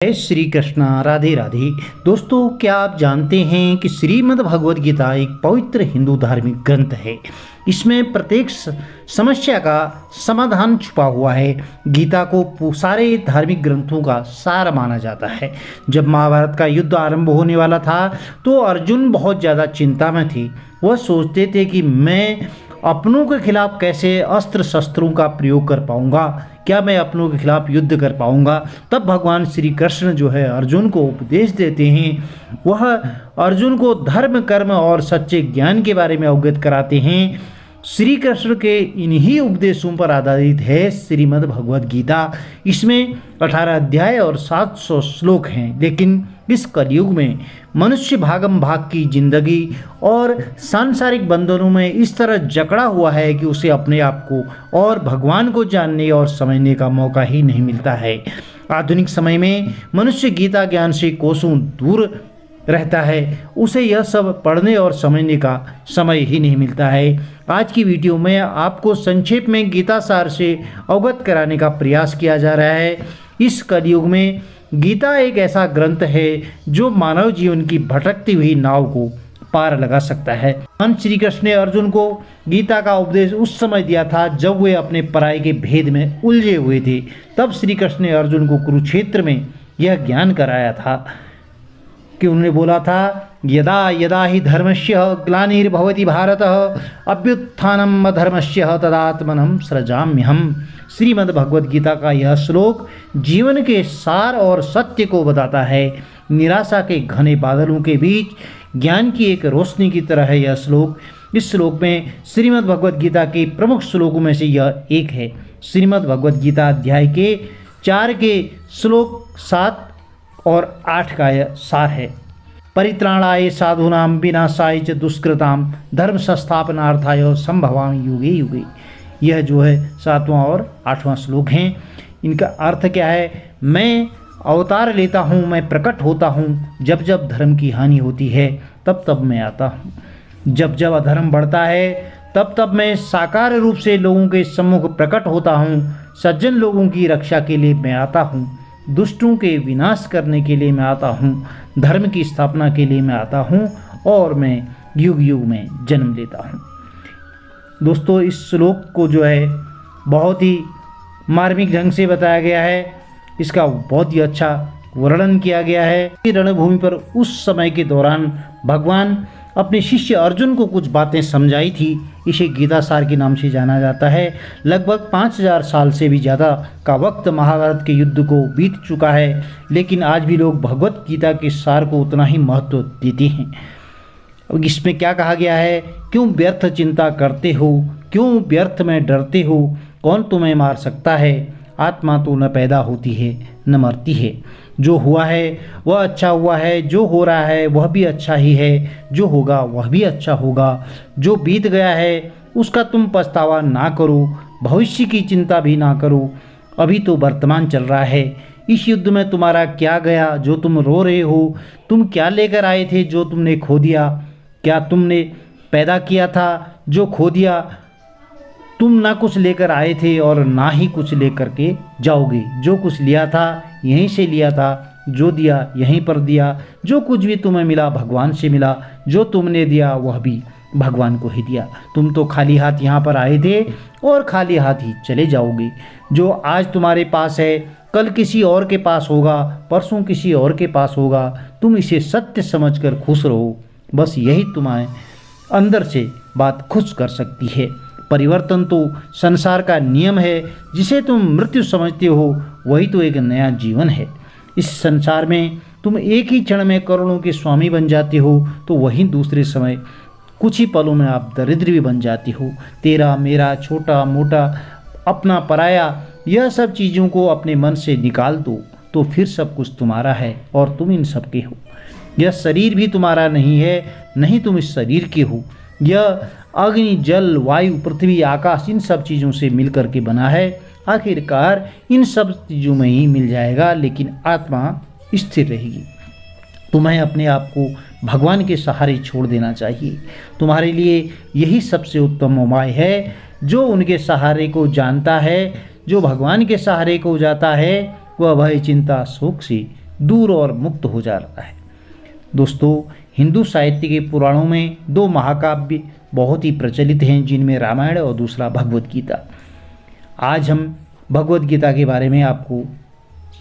जय श्री कृष्णा। राधे राधे। दोस्तों, क्या आप जानते हैं कि श्रीमद् भगवद गीता एक पवित्र हिंदू धार्मिक ग्रंथ है। इसमें प्रत्येक समस्या का समाधान छुपा हुआ है। गीता को सारे धार्मिक ग्रंथों का सार माना जाता है। जब महाभारत का युद्ध आरंभ होने वाला था तो अर्जुन बहुत ज़्यादा चिंता में थे। वह सोचते थे कि मैं अपनों के खिलाफ कैसे अस्त्र शस्त्रों का प्रयोग कर पाऊंगा, क्या मैं अपनों के खिलाफ युद्ध कर पाऊंगा। तब भगवान श्री कृष्ण जो है अर्जुन को उपदेश देते हैं। वह अर्जुन को धर्म, कर्म और सच्चे ज्ञान के बारे में अवगत कराते हैं। श्री कृष्ण के इन्हीं उपदेशों पर आधारित है श्रीमद् भगवद गीता। इसमें 18 अध्याय और 700 श्लोक हैं। लेकिन इस कलयुग में मनुष्य भागम भाग की जिंदगी और सांसारिक बंधनों में इस तरह जकड़ा हुआ है कि उसे अपने आप को और भगवान को जानने और समझने का मौका ही नहीं मिलता है। आधुनिक समय में मनुष्य गीता ज्ञान से कोसों दूर रहता है। उसे यह सब पढ़ने और समझने का समय ही नहीं मिलता है। आज की वीडियो में आपको संक्षेप में गीता सार से अवगत कराने का प्रयास किया जा रहा है। इस कलयुग में गीता एक ऐसा ग्रंथ है जो मानव जीवन की भटकती हुई नाव को पार लगा सकता है। भगवान श्री कृष्ण ने अर्जुन को गीता का उपदेश उस समय दिया था जब वे अपने पराये के भेद में उलझे हुए थे। तब श्री कृष्ण ने अर्जुन को कुरुक्षेत्र में यह ज्ञान कराया था कि उन्होंने बोला था, यदा यदा ही धर्मस्य ग्लानिर्भवति भारत अभ्युत्थानम अधर्मस्य तदात्मनं सृजाम्यहम्। श्रीमद् भगवद गीता का यह श्लोक जीवन के सार और सत्य को बताता है। निराशा के घने बादलों के बीच ज्ञान की एक रोशनी की तरह है यह श्लोक। इस श्लोक में श्रीमद् भगवद गीता के प्रमुख श्लोकों में से यह एक है। श्रीमद् भगवद गीता अध्याय के 4 के श्लोक 7 और 8 का यह सार है। परित्राणाय साधूनां विनाशाय च दुष्कृतां धर्म संस्थापनार्थाय संभवामि युगे युगे। यह जो है 7वां और 8वां श्लोक हैं। इनका अर्थ क्या है? मैं अवतार लेता हूँ, मैं प्रकट होता हूँ। जब जब धर्म की हानि होती है तब तब मैं आता हूँ। जब जब अधर्म बढ़ता है तब तब मैं साकार रूप से लोगों के सम्मुख प्रकट होता हूँ। सज्जन लोगों की रक्षा के लिए मैं आता हूँ। दुष्टों के विनाश करने के लिए मैं आता हूँ। धर्म की स्थापना के लिए मैं आता हूँ और मैं युग युग में जन्म लेता हूँ। दोस्तों, इस श्लोक को जो है बहुत ही मार्मिक ढंग से बताया गया है। इसका बहुत ही अच्छा वर्णन किया गया है। रणभूमि पर उस समय के दौरान भगवान अपने शिष्य अर्जुन को कुछ बातें समझाई थी। इसे गीता सार के नाम से जाना जाता है। लगभग 5000 साल से भी ज़्यादा का वक्त महाभारत के युद्ध को बीत चुका है, लेकिन आज भी लोग भगवत गीता के सार को उतना ही महत्व देते हैं। इसमें क्या कहा गया है? क्यों व्यर्थ चिंता करते हो, क्यों व्यर्थ में डरते हो? कौन तुम्हें मार सकता है? आत्मा तो न पैदा होती है न मरती है। जो हुआ है वह अच्छा हुआ है, जो हो रहा है वह भी अच्छा ही है, जो होगा वह भी अच्छा होगा। जो बीत गया है उसका तुम पछतावा ना करो, भविष्य की चिंता भी ना करो। अभी तो वर्तमान चल रहा है। इस युद्ध में तुम्हारा क्या गया जो तुम रो रहे हो? तुम क्या लेकर आए थे जो तुमने खो दिया? क्या तुमने पैदा किया था जो खो दिया? तुम ना कुछ लेकर आए थे और ना ही कुछ लेकर के जाओगे। जो कुछ लिया था यहीं से लिया था, जो दिया यहीं पर दिया। जो कुछ भी तुम्हें मिला भगवान से मिला, जो तुमने दिया वह भी भगवान को ही दिया। तुम तो खाली हाथ यहाँ पर आए थे और खाली हाथ ही चले जाओगे। जो आज तुम्हारे पास है कल किसी और के पास होगा, परसों किसी और के पास होगा। तुम इसे सत्य समझकर खुश रहो। बस यही तुम्हारे अंदर से बात खुश कर सकती है। परिवर्तन तो संसार का नियम है। जिसे तुम मृत्यु समझते हो वही तो एक नया जीवन है। इस संसार में तुम एक ही क्षण में करोड़ों के स्वामी बन जाते हो तो वहीं दूसरे समय कुछ ही पलों में आप दरिद्र भी बन जाते हो। तेरा मेरा, छोटा मोटा, अपना पराया, यह सब चीज़ों को अपने मन से निकाल दो तो फिर सब कुछ तुम्हारा है और तुम इन सब के हो। यह शरीर भी तुम्हारा नहीं है, नहीं तुम इस शरीर के हो। यह अग्नि, जल, वायु, पृथ्वी, आकाश, इन सब चीज़ों से मिल कर के बना है। आखिरकार इन सब चीज़ों में ही मिल जाएगा, लेकिन आत्मा स्थिर रहेगी। तुम्हें अपने आप को भगवान के सहारे छोड़ देना चाहिए। तुम्हारे लिए यही सबसे उत्तम उपाय है। जो उनके सहारे को जानता है, जो भगवान के सहारे को जाता है, वह भय, चिंता, शोक से दूर और मुक्त हो जाता है। दोस्तों, हिंदू साहित्य के पुराणों में दो महाकाव्य बहुत ही प्रचलित हैं, जिनमें रामायण और दूसरा भगवद गीता। आज हम भगवद गीता के बारे में आपको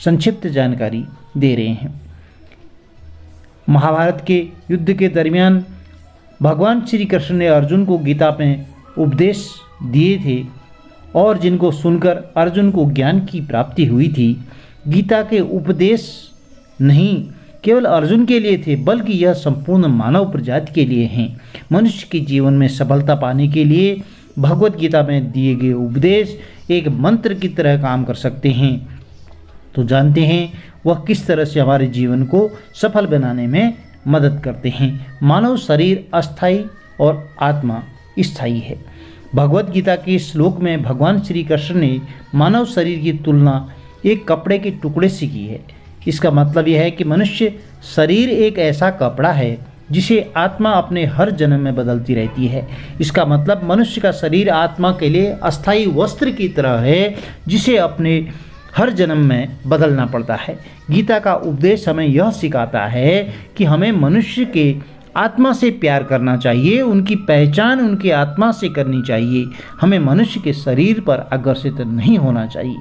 संक्षिप्त जानकारी दे रहे हैं। महाभारत के युद्ध के दरमियान भगवान श्री कृष्ण ने अर्जुन को गीता में उपदेश दिए थे और जिनको सुनकर अर्जुन को ज्ञान की प्राप्ति हुई थी। गीता के उपदेश नहीं केवल अर्जुन के लिए थे, बल्कि यह संपूर्ण मानव प्रजाति के लिए हैं। मनुष्य के जीवन में सफलता पाने के लिए भगवद गीता में दिए गए उपदेश एक मंत्र की तरह काम कर सकते हैं। तो जानते हैं वह किस तरह से हमारे जीवन को सफल बनाने में मदद करते हैं। मानव शरीर अस्थायी और आत्मा स्थायी है। भगवद गीता के श्लोक में भगवान श्री कृष्ण ने मानव शरीर की तुलना एक कपड़े के टुकड़े से की है। इसका मतलब यह है कि मनुष्य शरीर एक ऐसा कपड़ा है जिसे आत्मा अपने हर जन्म में बदलती रहती है। इसका मतलब मनुष्य का शरीर आत्मा के लिए अस्थायी वस्त्र की तरह है, जिसे अपने हर जन्म में बदलना पड़ता है। गीता का उपदेश हमें यह सिखाता है कि हमें मनुष्य के आत्मा से प्यार करना चाहिए, उनकी पहचान उनकी आत्मा से करनी चाहिए। हमें मनुष्य के शरीर पर आकर्षित नहीं होना चाहिए।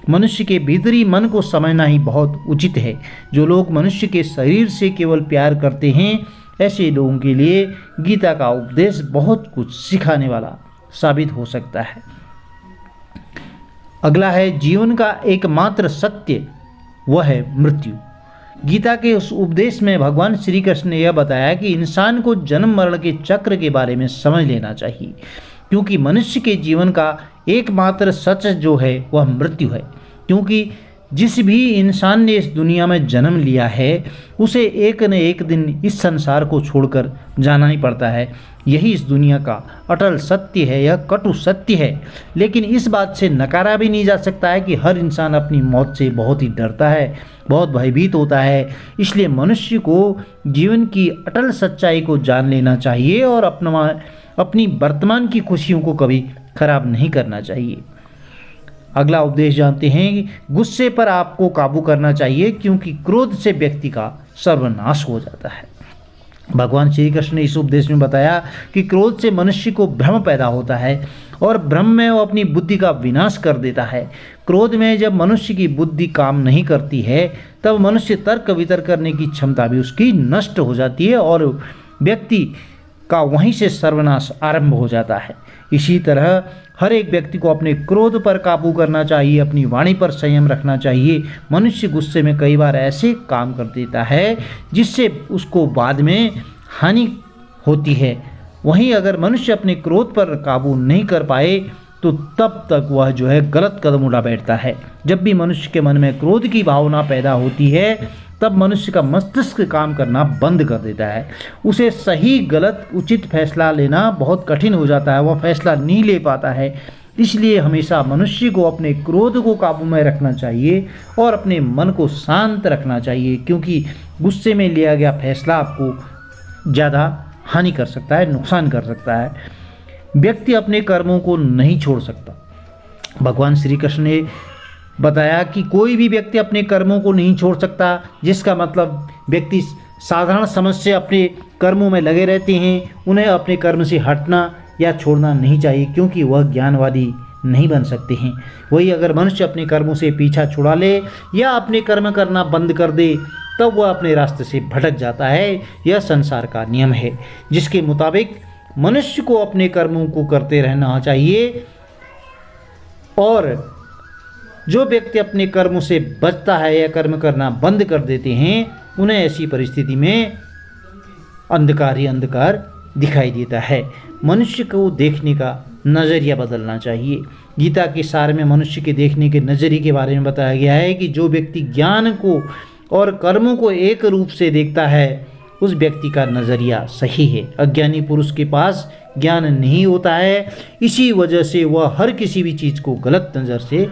मनुष्य के भीतरी मन को समझना ही बहुत उचित है। जो लोग मनुष्य के शरीर से केवल प्यार करते हैं, ऐसे लोगों के लिए गीता का उपदेश बहुत कुछ सिखाने वाला साबित हो सकता है। अगला है जीवन का एकमात्र सत्य, वह है मृत्यु। गीता के उस उपदेश में भगवान श्री कृष्ण ने यह बताया कि इंसान को जन्म मरण के चक्र के बारे में समझ लेना चाहिए, क्योंकि मनुष्य के जीवन का एकमात्र सच जो है वह मृत्यु है। क्योंकि जिस भी इंसान ने इस दुनिया में जन्म लिया है, उसे एक न एक दिन इस संसार को छोड़कर जाना ही पड़ता है। यही इस दुनिया का अटल सत्य है, यह कटु सत्य है। लेकिन इस बात से नकारा भी नहीं जा सकता है कि हर इंसान अपनी मौत से बहुत ही डरता है, बहुत भयभीत होता है। इसलिए मनुष्य को जीवन की अटल सच्चाई को जान लेना चाहिए और अपनी वर्तमान की खुशियों को कभी खराब नहीं करना चाहिए। अगला उपदेश जानते हैं कि गुस्से पर आपको काबू करना चाहिए, क्योंकि क्रोध से व्यक्ति का सर्वनाश हो जाता है। भगवान श्री कृष्ण ने इस उपदेश में बताया कि क्रोध से मनुष्य को भ्रम पैदा होता है और भ्रम में वो अपनी बुद्धि का विनाश कर देता है। क्रोध में जब मनुष्य की बुद्धि काम नहीं करती है, तब मनुष्य तर्क वितर्क करने की क्षमता भी उसकी नष्ट हो जाती है और व्यक्ति का वहीं से सर्वनाश आरंभ हो जाता है। इसी तरह हर एक व्यक्ति को अपने क्रोध पर काबू करना चाहिए, अपनी वाणी पर संयम रखना चाहिए। मनुष्य गुस्से में कई बार ऐसे काम कर देता है जिससे उसको बाद में हानि होती है। वहीं अगर मनुष्य अपने क्रोध पर काबू नहीं कर पाए तो तब तक वह जो है गलत कदम उठा बैठता है। जब भी मनुष्य के मन में क्रोध की भावना पैदा होती है, तब मनुष्य का मस्तिष्क काम करना बंद कर देता है। उसे सही गलत उचित फैसला लेना बहुत कठिन हो जाता है, वह फैसला नहीं ले पाता है। इसलिए हमेशा मनुष्य को अपने क्रोध को काबू में रखना चाहिए और अपने मन को शांत रखना चाहिए, क्योंकि गुस्से में लिया गया फैसला आपको ज़्यादा हानि कर सकता है, नुकसान कर सकता है। व्यक्ति अपने कर्मों को नहीं छोड़ सकता। भगवान श्री कृष्ण ने बताया कि कोई भी व्यक्ति अपने कर्मों को नहीं छोड़ सकता, जिसका मतलब व्यक्ति साधारण समझ से अपने कर्मों में लगे रहते हैं। उन्हें अपने कर्म से हटना या छोड़ना नहीं चाहिए, क्योंकि वह ज्ञानवादी नहीं बन सकते हैं। वही अगर मनुष्य अपने कर्मों से पीछा छुड़ा ले या अपने कर्म करना बंद कर दे, तब वह अपने रास्ते से भटक जाता है। यह संसार का नियम है, जिसके मुताबिक मनुष्य को अपने कर्मों को करते रहना चाहिए और जो व्यक्ति अपने कर्मों से बचता है या कर्म करना बंद कर देते हैं, उन्हें ऐसी परिस्थिति में अंधकार ही अंधकार दिखाई देता है। मनुष्य को देखने का नज़रिया बदलना चाहिए। गीता के सार में मनुष्य के देखने के नज़रिए के बारे में बताया गया है कि जो व्यक्ति ज्ञान को और कर्मों को एक रूप से देखता है, उस व्यक्ति का नज़रिया सही है। अज्ञानी पुरुष के पास ज्ञान नहीं होता है, इसी वजह से वह हर किसी भी चीज़ को गलत नज़र से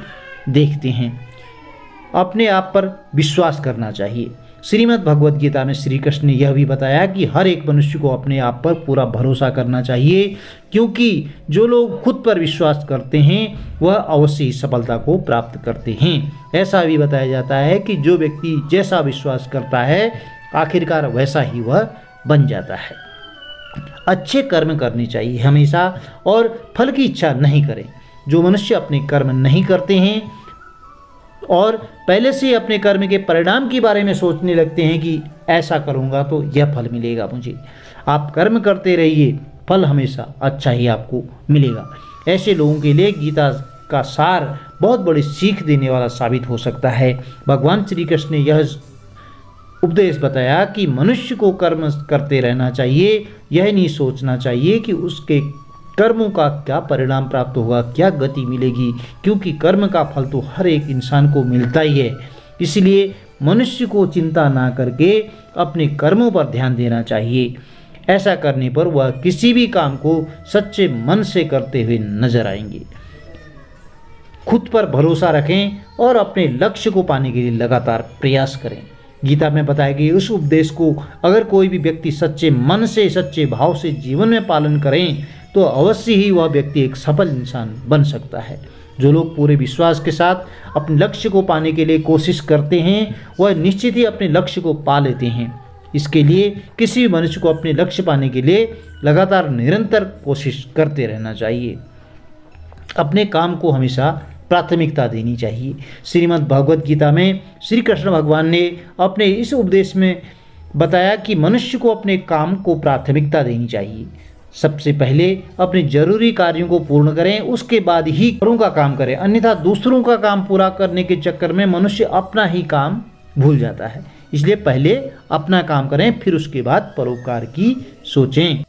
देखते हैं। अपने आप पर विश्वास करना चाहिए। श्रीमद् भगवद गीता में श्री कृष्ण ने यह भी बताया कि हर एक मनुष्य को अपने आप पर पूरा भरोसा करना चाहिए, क्योंकि जो लोग खुद पर विश्वास करते हैं वह अवश्य ही सफलता को प्राप्त करते हैं। ऐसा भी बताया जाता है कि जो व्यक्ति जैसा विश्वास करता है आखिरकार वैसा ही वह बन जाता है। अच्छे कर्म करने चाहिए हमेशा और फल की इच्छा नहीं करें। जो मनुष्य अपने कर्म नहीं करते हैं और पहले से अपने कर्म के परिणाम के बारे में सोचने लगते हैं कि ऐसा करूँगा तो यह फल मिलेगा मुझे, आप कर्म करते रहिए, फल हमेशा अच्छा ही आपको मिलेगा। ऐसे लोगों के लिए गीता का सार बहुत बड़ी सीख देने वाला साबित हो सकता है। भगवान श्री कृष्ण ने यह उपदेश बताया कि मनुष्य को कर्म करते रहना चाहिए, यह नहीं सोचना चाहिए कि उसके कर्मों का क्या परिणाम प्राप्त होगा, क्या गति मिलेगी, क्योंकि कर्म का फल तो हर एक इंसान को मिलता ही है। इसलिए मनुष्य को चिंता ना करके अपने कर्मों पर ध्यान देना चाहिए। ऐसा करने पर वह किसी भी काम को सच्चे मन से करते हुए नजर आएंगे। खुद पर भरोसा रखें और अपने लक्ष्य को पाने के लिए लगातार प्रयास करें। गीता में बताया गया उस उपदेश को अगर कोई भी व्यक्ति सच्चे मन से, सच्चे भाव से जीवन में पालन करें तो अवश्य ही वह व्यक्ति एक सफल इंसान बन सकता है। जो लोग पूरे विश्वास के साथ अपने लक्ष्य को पाने के लिए कोशिश करते हैं वह निश्चित ही अपने लक्ष्य को पा लेते हैं। इसके लिए किसी भी मनुष्य को अपने लक्ष्य पाने के लिए लगातार निरंतर कोशिश करते रहना चाहिए। अपने काम को हमेशा प्राथमिकता देनी चाहिए। श्रीमद् भगवद गीता में श्री कृष्ण भगवान ने अपने इस उपदेश में बताया कि मनुष्य को अपने काम को प्राथमिकता देनी चाहिए। सबसे पहले अपने जरूरी कार्यों को पूर्ण करें, उसके बाद ही औरों का काम करें, अन्यथा दूसरों का काम पूरा करने के चक्कर में मनुष्य अपना ही काम भूल जाता है। इसलिए पहले अपना काम करें, फिर उसके बाद परोपकार की सोचें।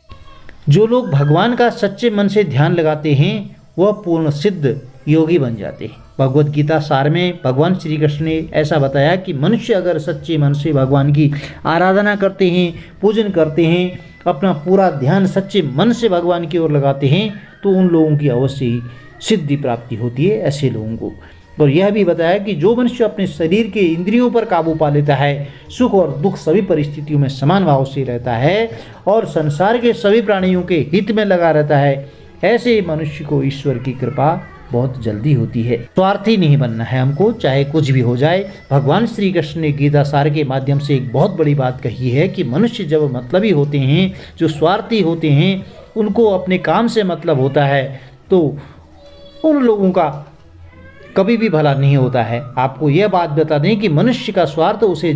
जो लोग भगवान का सच्चे मन से ध्यान लगाते हैं वह पूर्ण सिद्ध योगी बन जाते हैं। भगवद गीता सार में भगवान श्री कृष्ण ने ऐसा बताया कि मनुष्य अगर सच्चे मन से भगवान की आराधना करते हैं, पूजन करते हैं, अपना पूरा ध्यान सच्चे मन से भगवान की ओर लगाते हैं तो उन लोगों की अवश्य ही सिद्धि प्राप्ति होती है ऐसे लोगों को। और यह भी बताया कि जो मनुष्य अपने शरीर के इंद्रियों पर काबू पा लेता है, सुख और दुख सभी परिस्थितियों में समान भाव से रहता है और संसार के सभी प्राणियों के हित में लगा रहता है, ऐसे मनुष्य को ईश्वर की कृपा बहुत जल्दी होती है। स्वार्थी नहीं बनना है हमको, चाहे कुछ भी हो जाए। भगवान श्री कृष्ण ने गीता सार के माध्यम से एक बहुत बड़ी बात कही है कि मनुष्य जब मतलबी होते हैं, जो स्वार्थी होते हैं, उनको अपने काम से मतलब होता है, तो उन लोगों का कभी भी भला नहीं होता है। आपको यह बात बता दें कि मनुष्य का स्वार्थ उसे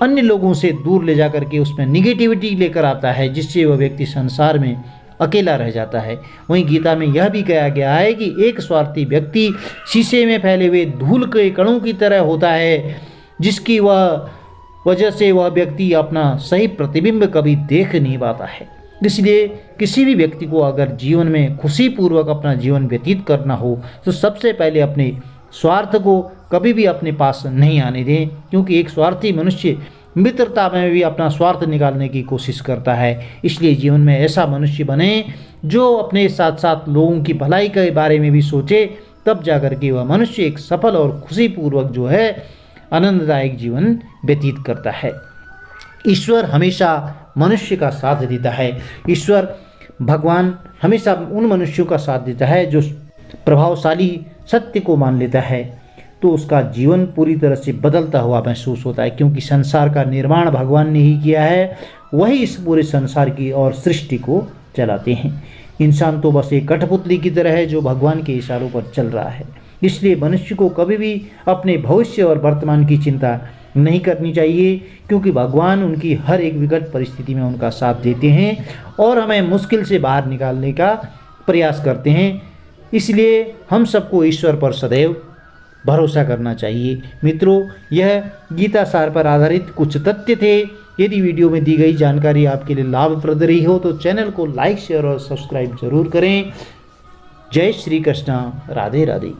अन्य लोगों से दूर ले जा करके उसमें निगेटिविटी लेकर आता है, जिससे वह व्यक्ति संसार में अकेला रह जाता है। वहीं गीता में यह भी कहा गया है कि एक स्वार्थी व्यक्ति शीशे में फैले हुए धूल के कणों की तरह होता है, जिसकी वजह से वह व्यक्ति अपना सही प्रतिबिंब कभी देख नहीं पाता है। इसलिए किसी भी व्यक्ति को अगर जीवन में खुशीपूर्वक अपना जीवन व्यतीत करना हो तो सबसे पहले अपने स्वार्थ को कभी भी अपने पास नहीं आने दें, क्योंकि एक स्वार्थी मनुष्य मित्रता में भी अपना स्वार्थ निकालने की कोशिश करता है। इसलिए जीवन में ऐसा मनुष्य बने जो अपने साथ साथ लोगों की भलाई के बारे में भी सोचे, तब जाकर के वह मनुष्य एक सफल और खुशीपूर्वक जो है आनंददायक जीवन व्यतीत करता है। ईश्वर हमेशा मनुष्य का साथ देता है। ईश्वर भगवान हमेशा उन मनुष्यों का साथ देता है जो प्रभावशाली सत्य को मान लेता है, तो उसका जीवन पूरी तरह से बदलता हुआ महसूस होता है, क्योंकि संसार का निर्माण भगवान ने ही किया है, वही इस पूरे संसार की और सृष्टि को चलाते हैं। इंसान तो बस एक कठपुतली की तरह है जो भगवान के इशारों पर चल रहा है। इसलिए मनुष्य को कभी भी अपने भविष्य और वर्तमान की चिंता नहीं करनी चाहिए, क्योंकि भगवान उनकी हर एक विकट परिस्थिति में उनका साथ देते हैं और हमें मुश्किल से बाहर निकालने का प्रयास करते हैं। इसलिए हम सबको ईश्वर पर सदैव भरोसा करना चाहिए। मित्रों, यह गीता सार पर आधारित कुछ तथ्य थे। यदि वीडियो में दी गई जानकारी आपके लिए लाभप्रद रही हो तो चैनल को लाइक, शेयर और सब्सक्राइब जरूर करें। जय श्री कृष्ण, राधे राधे।